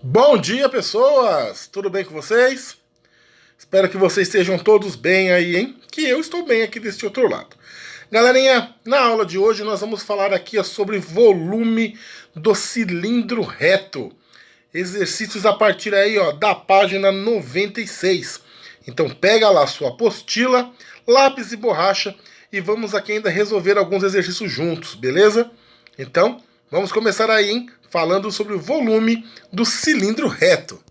Bom dia, pessoas! Tudo bem com vocês? Espero que vocês estejam todos bem aí, hein? Que eu estou bem aqui deste outro lado. Galerinha, na aula de hoje nós vamos falar aqui sobre volume do cilindro reto. Exercícios a partir aí, da página 96. Então pega lá sua apostila, lápis e borracha e vamos aqui ainda resolver alguns exercícios juntos, beleza? Então, vamos começar aí, hein? Falando sobre o volume do cilindro reto.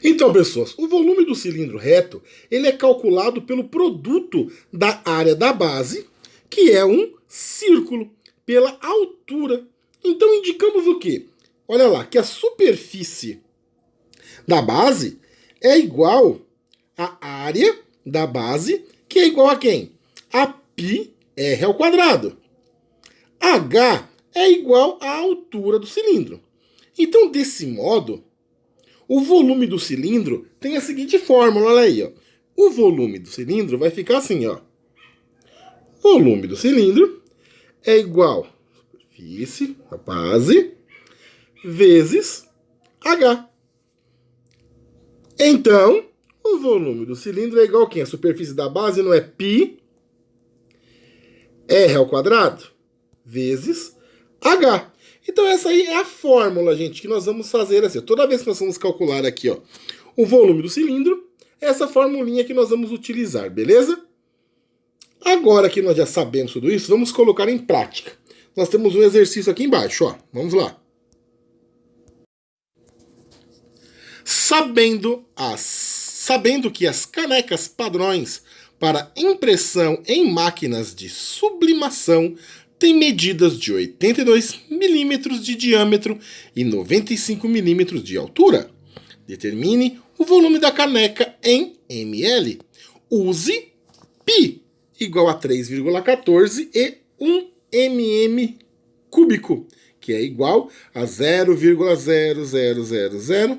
Então, pessoas, o volume do cilindro reto, ele é calculado pelo produto da área da base, que é um círculo, pela altura. Então, indicamos o quê? Olha lá, que a superfície da base é igual à área da base, que é igual a quem? A πr ao quadrado. H é igual à altura do cilindro. Então, desse modo, o volume do cilindro tem a seguinte fórmula, olha aí, ó. O volume do cilindro vai ficar assim, ó. Volume do cilindro é igual à superfície, a base, vezes H. Então, o volume do cilindro é igual a quem? A superfície da base não é πr ao quadrado? Vezes H. Então essa aí é a fórmula, gente, que nós vamos fazer assim. Toda vez que nós vamos calcular aqui, ó, o volume do cilindro, essa formulinha que nós vamos utilizar, beleza? Agora que nós já sabemos tudo isso, vamos colocar em prática. Nós temos um exercício aqui embaixo, ó. Vamos lá. Sabendo que as canecas padrões para impressão em máquinas de sublimação tem medidas de 82 milímetros de diâmetro e 95 milímetros de altura. Determine o volume da caneca em ml. Use π igual a 3,14 e 1 mm cúbico, que é igual a 0,00001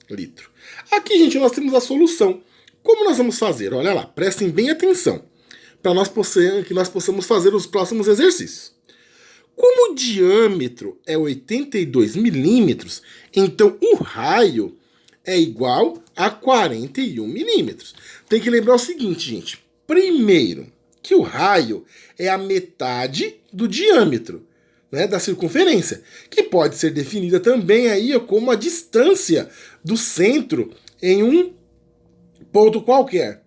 litro. Aqui, gente, nós temos a solução. Como nós vamos fazer? Olha lá, prestem bem atenção, para que nós possamos fazer os próximos exercícios. Como o diâmetro é 82 milímetros, então o raio é igual a 41 milímetros. Tem que lembrar o seguinte, gente. Primeiro, que o raio é a metade do diâmetro, né, da circunferência, que pode ser definida também aí como a distância do centro em um ponto qualquer.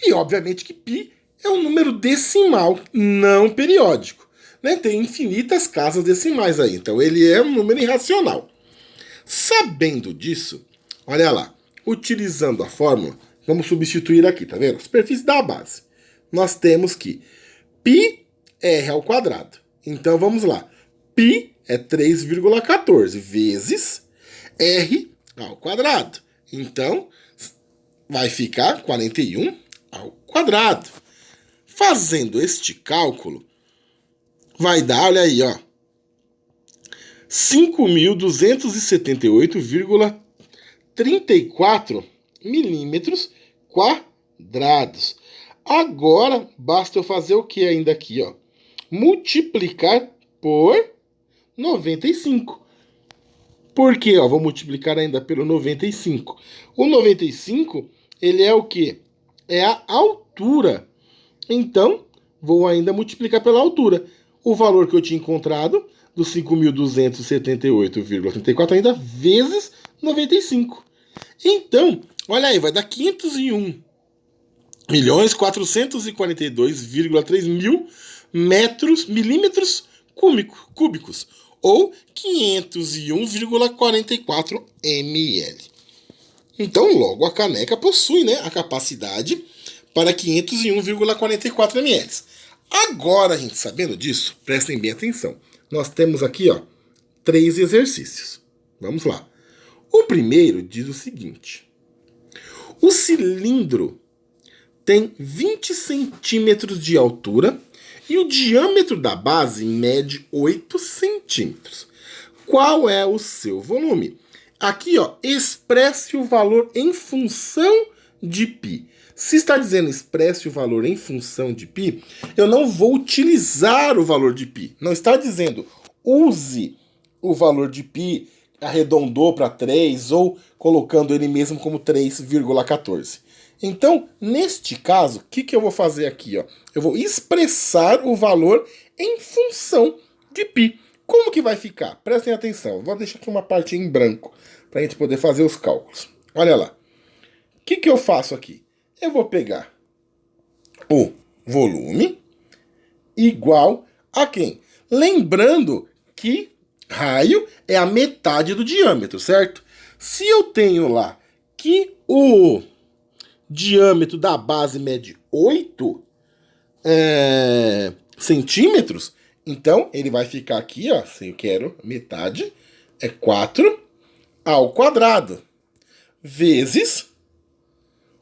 E, obviamente, que π é um número decimal, não periódico. Né? Tem infinitas casas decimais aí, então ele é um número irracional. Sabendo disso, olha lá, utilizando a fórmula, vamos substituir aqui, tá vendo? Superfície da base. Nós temos que πr ao quadrado. Então vamos lá. π é 3,14 vezes r ao quadrado. Então vai ficar 41 ao quadrado. Fazendo este cálculo, vai dar, olha aí, ó, 5.278,34 milímetros quadrados. Agora, basta eu fazer o que ainda aqui, ó? Multiplicar por 95. Por quê? Ó, vou multiplicar ainda pelo 95. O 95, ele é o quê? É a altura. Então, vou ainda multiplicar pela altura. O valor que eu tinha encontrado, dos 5.278,34, ainda vezes 95. Então, olha aí, vai dar 501.442,3 mil milímetros cúbicos, ou 501,44 ml. Então, logo, a caneca possui, né, a capacidade para 501,44 ml. Agora, gente, sabendo disso, prestem bem atenção. Nós temos aqui, ó, 3 exercícios. Vamos lá. O primeiro diz o seguinte. O cilindro tem 20 centímetros de altura e o diâmetro da base mede 8 centímetros. Qual é o seu volume? Aqui, ó, expresse o valor em função de π. Se está dizendo expresse o valor em função de π, eu não vou utilizar o valor de π. Não está dizendo use o valor de π, arredondou para 3 ou colocando ele mesmo como 3,14. Então, neste caso, o que eu vou fazer aqui? Ó? Eu vou expressar o valor em função de π. Como que vai ficar? Prestem atenção. Vou deixar aqui uma parte em branco para a gente poder fazer os cálculos. Olha lá. O que eu faço aqui? Eu vou pegar o volume igual a quem? Lembrando que raio é a metade do diâmetro, certo? Se eu tenho lá que o diâmetro da base mede 8 centímetros, então ele vai ficar aqui, ó, se eu quero metade, é 4 ao quadrado, vezes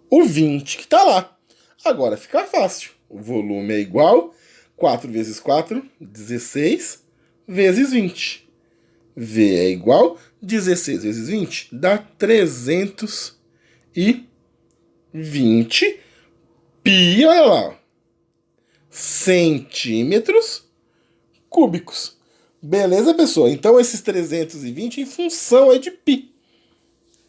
o 20 que está lá. Agora fica fácil. O volume é igual 4 vezes 4, 16, vezes 20. V é igual 16 vezes 20, dá 320 pi, olha lá, centímetros cúbicos. Beleza, pessoal? Então esses 320 em função é de pi.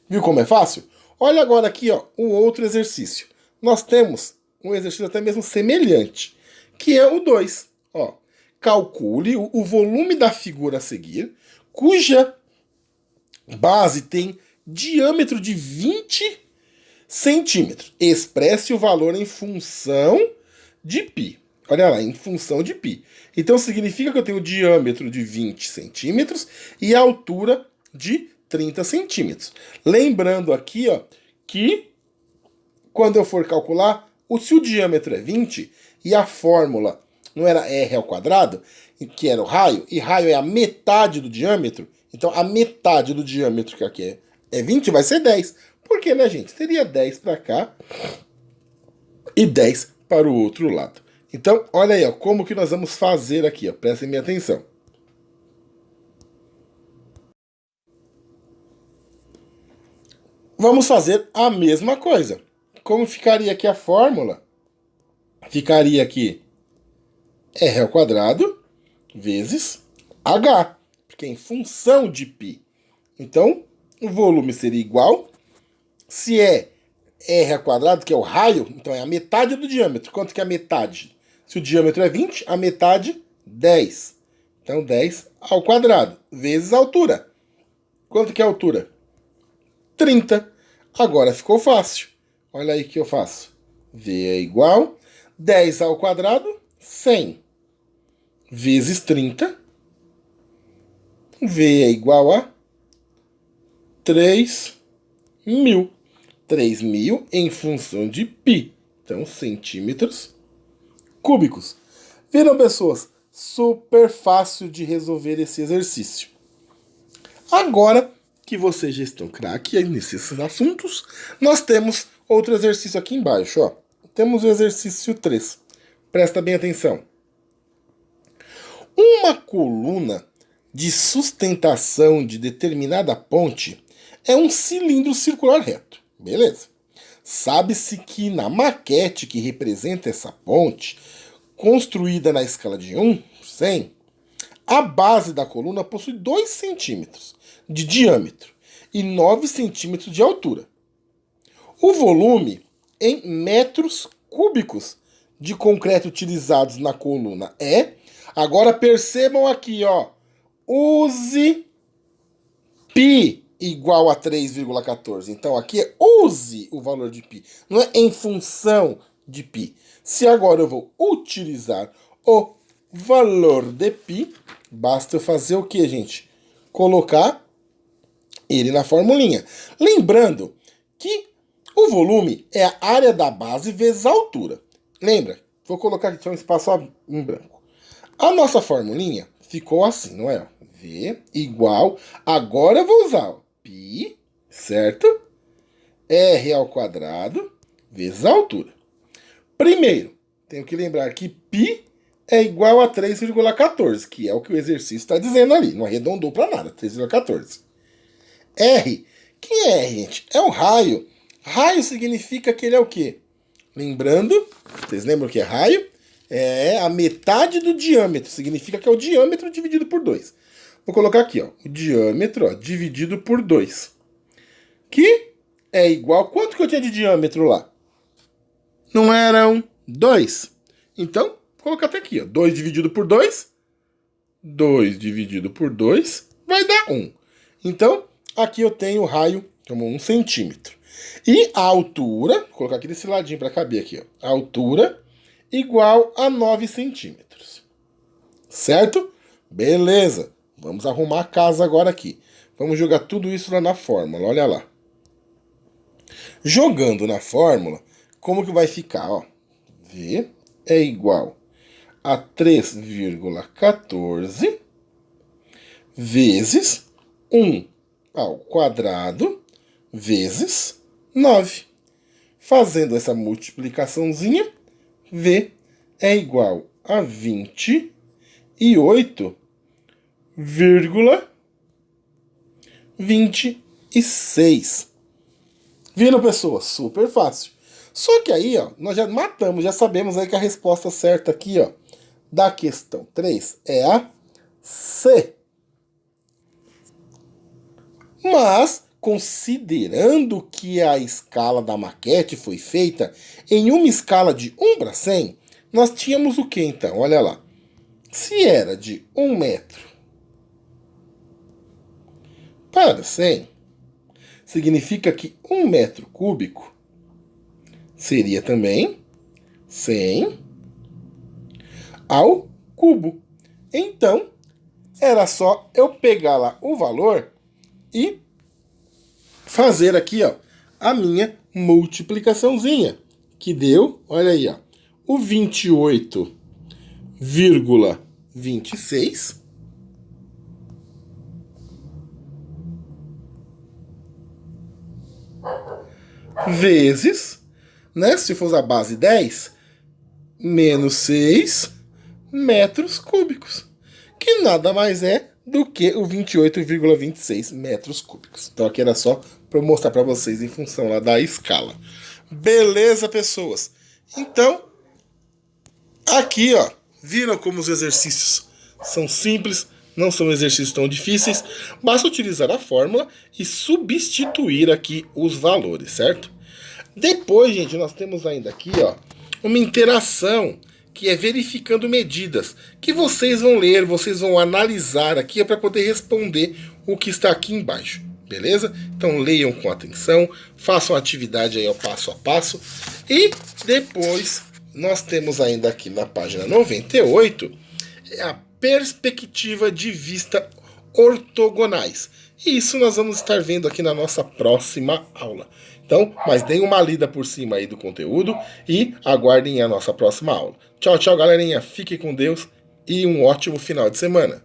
Viu como é fácil? Olha agora aqui, ó, o outro exercício. Nós temos um exercício até mesmo semelhante, que é o 2. Ó, calcule o volume da figura a seguir, cuja base tem diâmetro de 20 centímetros. Expresse o valor em função de π. Olha lá, em função de π. Então significa que eu tenho o diâmetro de 20 centímetros e a altura de 30 centímetros. Lembrando aqui, ó, que quando eu for calcular, se o diâmetro é 20 e a fórmula não era r ao quadrado, que era o raio, e raio é a metade do diâmetro, então a metade do diâmetro que aqui é 20 vai ser 10. Por quê, né, gente? Seria 10 para cá e 10 para o outro lado. Então, olha aí, ó, como que nós vamos fazer aqui, ó, prestem minha atenção. Vamos fazer a mesma coisa. Como ficaria aqui a fórmula? Ficaria aqui r ao quadrado vezes h, porque é em função de π. Então, o volume seria igual, se é r ao quadrado, que é o raio, então é a metade do diâmetro. Quanto que é a metade? Se o diâmetro é 20, a metade, 10. Então, 10 ao quadrado, vezes a altura. Quanto que é a altura? 30. Agora ficou fácil. Olha aí o que eu faço. V é igual 10 ao quadrado, 100. Vezes 30. V é igual a 3.000. 3.000 em função de π. Então, centímetros cúbicos. Viram, pessoas? Super fácil de resolver esse exercício. Agora que vocês já estão craque nesses assuntos, nós temos outro exercício aqui embaixo. Ó. Temos o exercício 3. Presta bem atenção. Uma coluna de sustentação de determinada ponte é um cilindro circular reto. Beleza. Sabe-se que na maquete que representa essa ponte, construída na escala de 1 por 100, a base da coluna possui 2 centímetros de diâmetro e 9 centímetros de altura. O volume em metros cúbicos de concreto utilizados na coluna é... Agora percebam aqui, ó. Use π igual a 3,14. Então aqui é use o valor de π. Não é em função de π. Se agora eu vou utilizar o valor de π, basta eu fazer o que, gente? Colocar ele na formulinha. Lembrando que o volume é a área da base vezes a altura. Lembra? Vou colocar aqui um espaço em branco. A nossa formulinha ficou assim, não é? V igual... Agora eu vou usar π, certo? R ao quadrado vezes a altura. Primeiro, tenho que lembrar que π é igual a 3,14, que é o que o exercício está dizendo ali. Não arredondou para nada, 3,14. R. Quem é R, gente? É o raio. Raio significa que ele é o quê? Lembrando, vocês lembram o que é raio? É a metade do diâmetro. Significa que é o diâmetro dividido por 2. Vou colocar aqui, ó, o diâmetro, ó, dividido por 2. Que é igual... Quanto que eu tinha de diâmetro lá? Não eram 2. Então, vou colocar até aqui, ó. 2 dividido por 2. 2 dividido por 2 vai dar 1. Então, aqui eu tenho o raio como 1 centímetro. E a altura, vou colocar aqui desse ladinho para caber aqui, ó. A altura igual a 9 centímetros. Certo? Beleza. Vamos arrumar a casa agora aqui. Vamos jogar tudo isso lá na fórmula, olha lá. Jogando na fórmula, como que vai ficar, ó? V é igual a 3,14 vezes 1 ao quadrado vezes 9. Fazendo essa multiplicaçãozinha, V é igual a 28,26. Viram, pessoas? Super fácil. Só que aí, ó, nós já matamos, já sabemos aí que a resposta certa aqui, ó, da questão 3 é a C. Mas, considerando que a escala da maquete foi feita em uma escala de 1 para 100, nós tínhamos o que então? Olha lá. Se era de 1 metro para 100, significa que 1 metro cúbico seria também 100 ao cubo. Então, era só eu pegar lá o valor e fazer aqui, ó, a minha multiplicaçãozinha, que deu, olha aí, ó, o 28,26 vezes, né, se for a base 10, menos 6 metros cúbicos, que nada mais é do que o 28,26 metros cúbicos. Então aqui era só para eu mostrar para vocês em função lá da escala. Beleza, pessoas? Então, aqui, ó, viram como os exercícios são simples, não são exercícios tão difíceis, basta utilizar a fórmula e substituir aqui os valores, certo? Depois, gente, nós temos ainda aqui, ó, uma interação, que é verificando medidas, que vocês vão ler, vocês vão analisar aqui para poder responder o que está aqui embaixo, beleza? Então leiam com atenção, façam a atividade aí ao passo a passo, e depois nós temos ainda aqui na página 98, a perspectiva de vista ortogonais. E isso nós vamos estar vendo aqui na nossa próxima aula. Então, mas deem uma lida por cima aí do conteúdo e aguardem a nossa próxima aula. Tchau, tchau, galerinha. Fique com Deus e um ótimo final de semana.